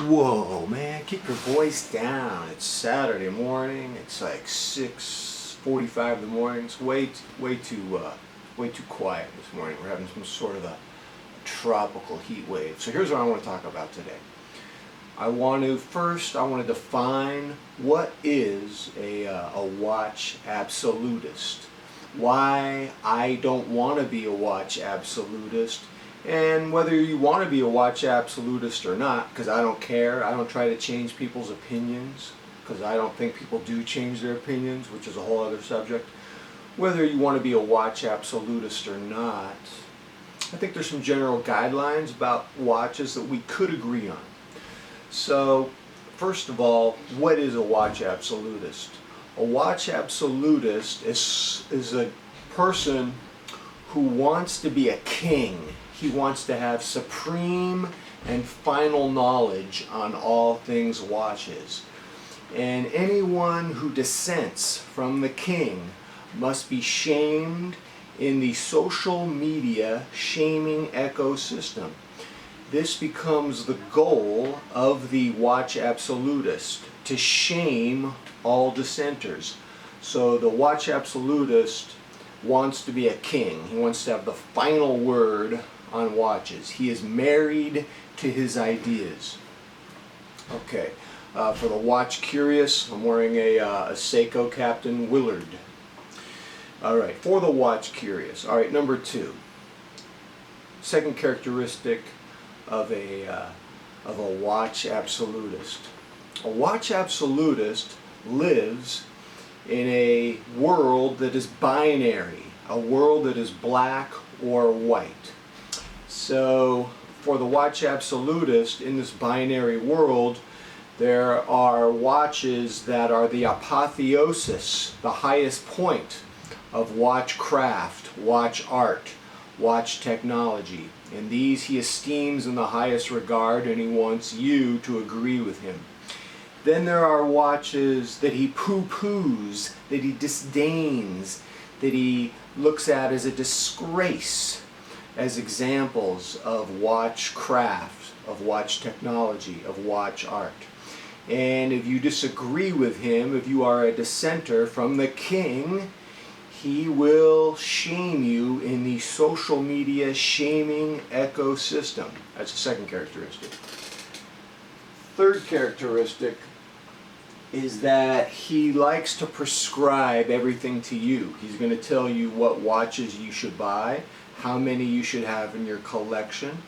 Whoa, man, keep your voice down. It's Saturday morning. It's like 6:45 in the morning. It's way too quiet this morning. We're having some sort of a tropical heat wave. So here's what I want to talk about today. I want to define what is a watch absolutist. Why I don't want to be a watch absolutist. And whether you want to be a watch absolutist or not, because I don't care. I don't try to change people's opinions, because I don't think people do change their opinions, which is a whole other subject. Whether you want to be a watch absolutist or not, I think there's some general guidelines about watches that we could agree on. So, first of all, what is a watch absolutist? A watch absolutist is a person who wants to be a king. He wants to have supreme and final knowledge on all things watches. And anyone who dissents from the king must be shamed in the social media shaming ecosystem. This becomes the goal of the watch absolutist, to shame all dissenters. So the watch absolutist wants to be a king. He wants to have the final word on watches. He is married to his ideas. Okay, for the watch curious, I'm wearing a Seiko Captain Willard. Alright, for the watch curious. Alright, number 2. Second characteristic of a watch absolutist. A watch absolutist lives in a world that is binary, a world that is black or white. So for the watch absolutist, in this binary world, there are watches that are the apotheosis, the highest point of watch craft, watch art, watch technology. And these he esteems in the highest regard, and he wants you to agree with him. Then there are watches that he poo-poos, that he disdains, that he looks at as a disgrace, as examples of watch craft, of watch technology, of watch art. And if you disagree with him, if you are a dissenter from the king, he will shame you in the social media shaming ecosystem. That's the second characteristic. Third characteristic is that he likes to prescribe everything to you. He's going to tell you what watches you should buy, how many you should have in your collection,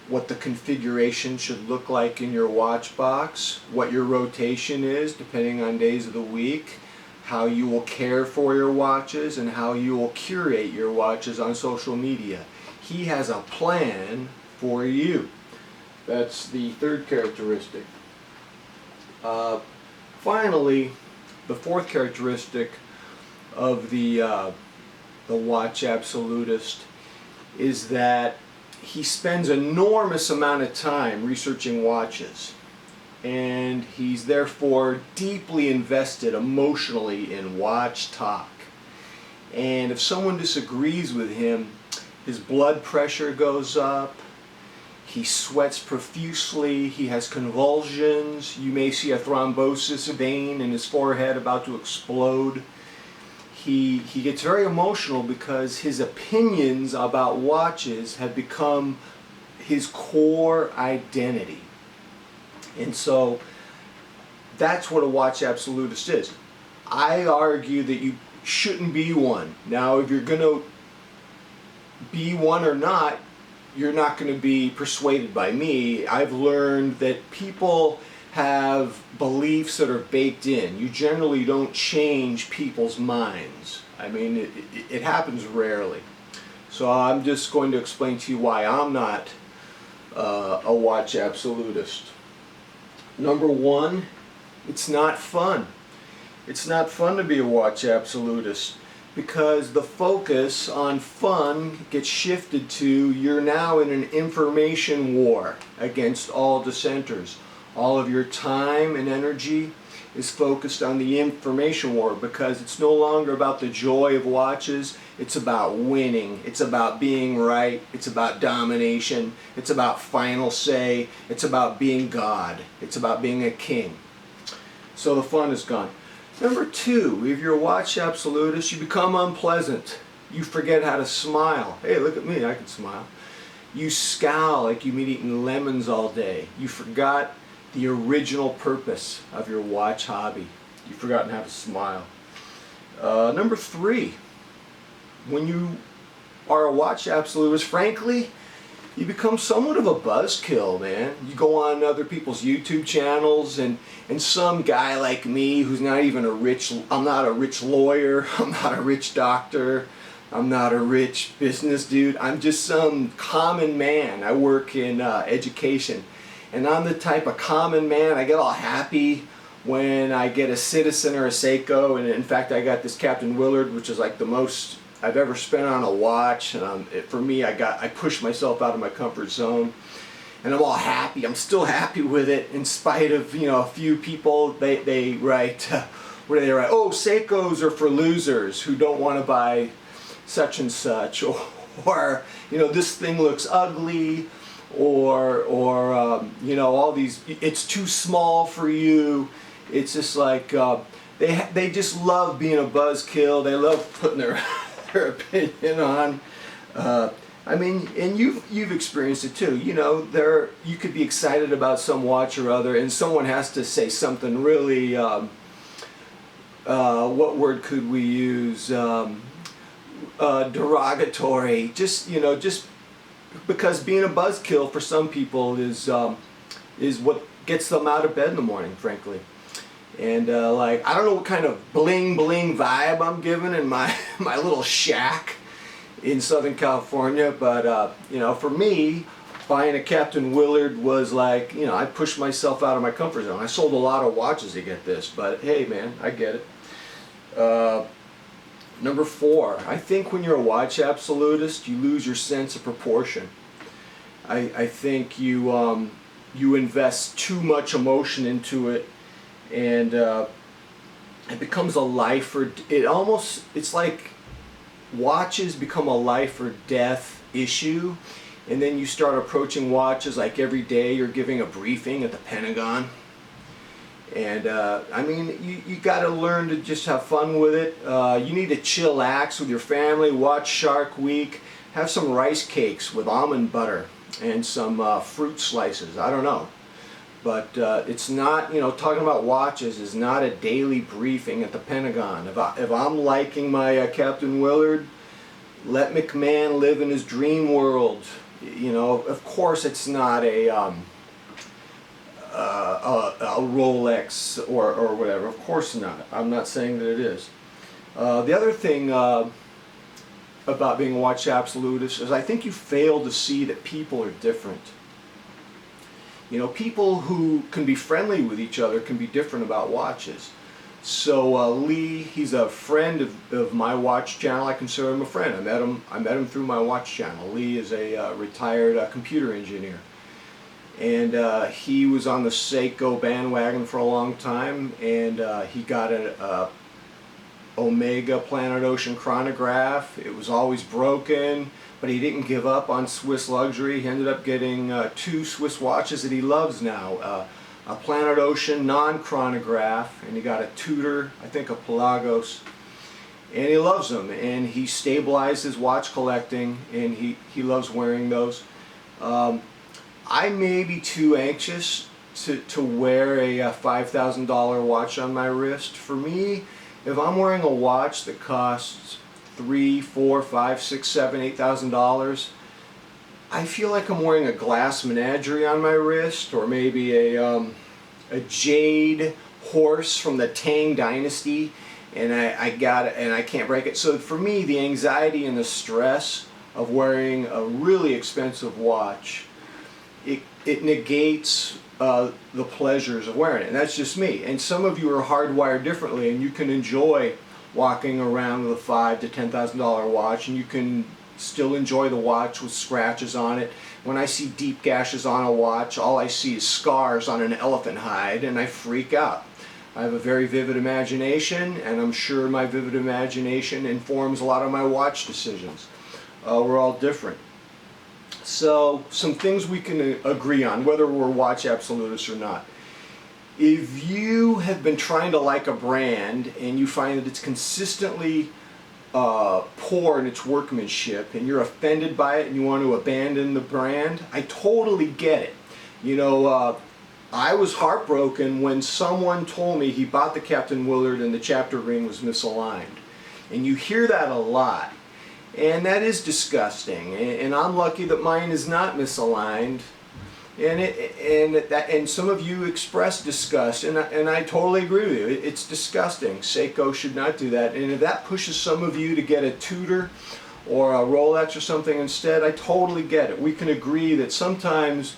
what the configuration should look like in your watch box, what your rotation is depending on days of the week, how you will care for your watches, and how you will curate your watches on social media. He has a plan for you. That's the third characteristic. Finally, the fourth characteristic of the watch absolutist is that he spends an enormous amount of time researching watches, and he's therefore deeply invested emotionally in watch talk. And if someone disagrees with him, his blood pressure goes up, he sweats profusely, he has convulsions, you may see a thrombosis vein in his forehead about to explode. He gets very emotional because his opinions about watches have become his core identity. And so that's what a watch absolutist is. I argue that you shouldn't be one. Now, if you're going to be one or not, you're not going to be persuaded by me. I've learned that people have beliefs that are baked in. You generally don't change people's minds. I mean, it happens rarely. So I'm just going to explain to you why I'm not a watch absolutist. Number 1, it's not fun. It's not fun to be a watch absolutist, because the focus on fun gets shifted to you're now in an information war against all dissenters. All of your time and energy is focused on the information war, because it's no longer about the joy of watches. It's about winning. It's about being right. It's about domination. It's about final say. It's about being God. It's about being a king. So the fun is gone. Number two, if you're a watch absolutist, you become unpleasant. You forget how to smile. Hey, look at me, I can smile. You scowl like you've been eating lemons all day. You forgot the original purpose of your watch hobby. You've forgotten how to smile. Number three, when you are a watch absolutist, frankly, you become somewhat of a buzzkill, man. You go on other people's YouTube channels, and some guy like me who's not even I'm not a rich lawyer, I'm not a rich doctor, I'm not a rich business dude, I'm just some common man. I work in education, and I'm the type of common man. I get all happy when I get a Citizen or a Seiko, and in fact I got this Captain Willard, which is like the most I've ever spent on a watch, and for me, I pushed myself out of my comfort zone, and I'm all happy. I'm still happy with it, in spite of a few people. They write, what do they write? Oh, Seikos are for losers who don't want to buy such and such, or this thing looks ugly, or all these. It's too small for you. It's just like they just love being a buzzkill. They love putting their opinion on. I mean, and you've experienced it too. You could be excited about some watch or other, and someone has to say something really. What word could we use? Derogatory. Just because being a buzzkill for some people is what gets them out of bed in the morning, frankly. And I don't know what kind of bling bling vibe I'm giving in my little shack in Southern California, but for me, buying a Captain Willard was like, I pushed myself out of my comfort zone. I sold a lot of watches to get this, but hey man, I get it. Number four, I think when you're a watch absolutist, you lose your sense of proportion. I think you invest too much emotion into it, and it becomes a life or it's like watches become a life or death issue, and then you start approaching watches like every day you're giving a briefing at the Pentagon. And I mean, you got to learn to just have fun with it. You need to chillax with your family, watch Shark Week, have some rice cakes with almond butter and some fruit slices. I don't know. But it's not, talking about watches is not a daily briefing at the Pentagon. If I'm liking my Captain Willard, let McMahon live in his dream world. Of course it's not a Rolex or whatever. Of course not. I'm not saying that it is. The other thing about being a watch absolutist is I think you fail to see that people are different. People who can be friendly with each other can be different about watches. So Lee, he's a friend of my watch channel. I consider him a friend. I met him through my watch channel. Lee is a retired computer engineer. And he was on the Seiko bandwagon for a long time, and he got an Omega Planet Ocean chronograph. It was always broken, but he didn't give up on Swiss luxury. He ended up getting two Swiss watches that he loves now, a Planet Ocean non-chronograph, and he got a Tudor, I think a Pelagos, and he loves them, and he stabilized his watch collecting, and he loves wearing those. I may be too anxious to wear a $5,000 watch on my wrist. For me, if I'm wearing a watch that costs $3,000, $4,000, $5,000, $6,000, $7,000, $8,000, I feel like I'm wearing a glass menagerie on my wrist, or maybe a jade horse from the Tang Dynasty, and I got it, and I can't break it. So for me, the anxiety and the stress of wearing a really expensive watch, it negates the pleasures of wearing it, and that's just me. And some of you are hardwired differently, and you can enjoy walking around with a $5,000 to $10,000 watch, and you can still enjoy the watch with scratches on it. When I see deep gashes on a watch, all I see is scars on an elephant hide, and I freak out. I have a very vivid imagination, and I'm sure my vivid imagination informs a lot of my watch decisions. We're all different. So, some things we can agree on, whether we're watch absolutists or not. If you have been trying to like a brand and you find that it's consistently poor in its workmanship and you're offended by it and you want to abandon the brand, I totally get it. You know, I was heartbroken when someone told me he bought the Captain Willard and the chapter ring was misaligned. And you hear that a lot. And that is disgusting. And I'm lucky that mine is not misaligned. And some of you expressed disgust, and I totally agree with you. It's disgusting. Seiko should not do that. And if that pushes some of you to get a Tudor or a Rolex or something instead, I totally get it. We can agree that sometimes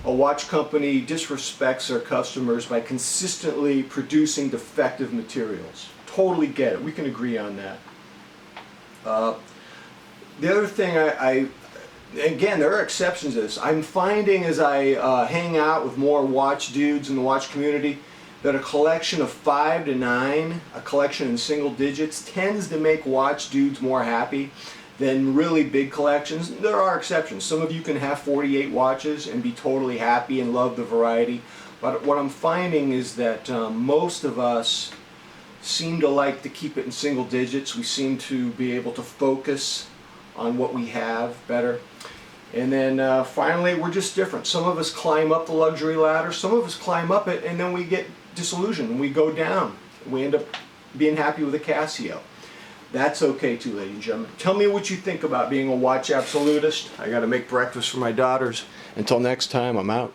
a watch company disrespects their customers by consistently producing defective materials. Totally get it. We can agree on that. The other thing again, there are exceptions to this. I'm finding as I hang out with more watch dudes in the watch community that a collection of 5 to 9, a collection in single digits, tends to make watch dudes more happy than really big collections. There are exceptions. Some of you can have 48 watches and be totally happy and love the variety. But what I'm finding is that most of us seem to like to keep it in single digits. We seem to be able to focus on what we have better. And then finally, we're just different. Some of us climb up the luxury ladder, some of us climb up it, and then we get disillusioned and we go down. We end up being happy with a Casio. That's okay too, ladies and gentlemen. Tell me what you think about being a watch absolutist. I gotta make breakfast for my daughters. Until next time, I'm out.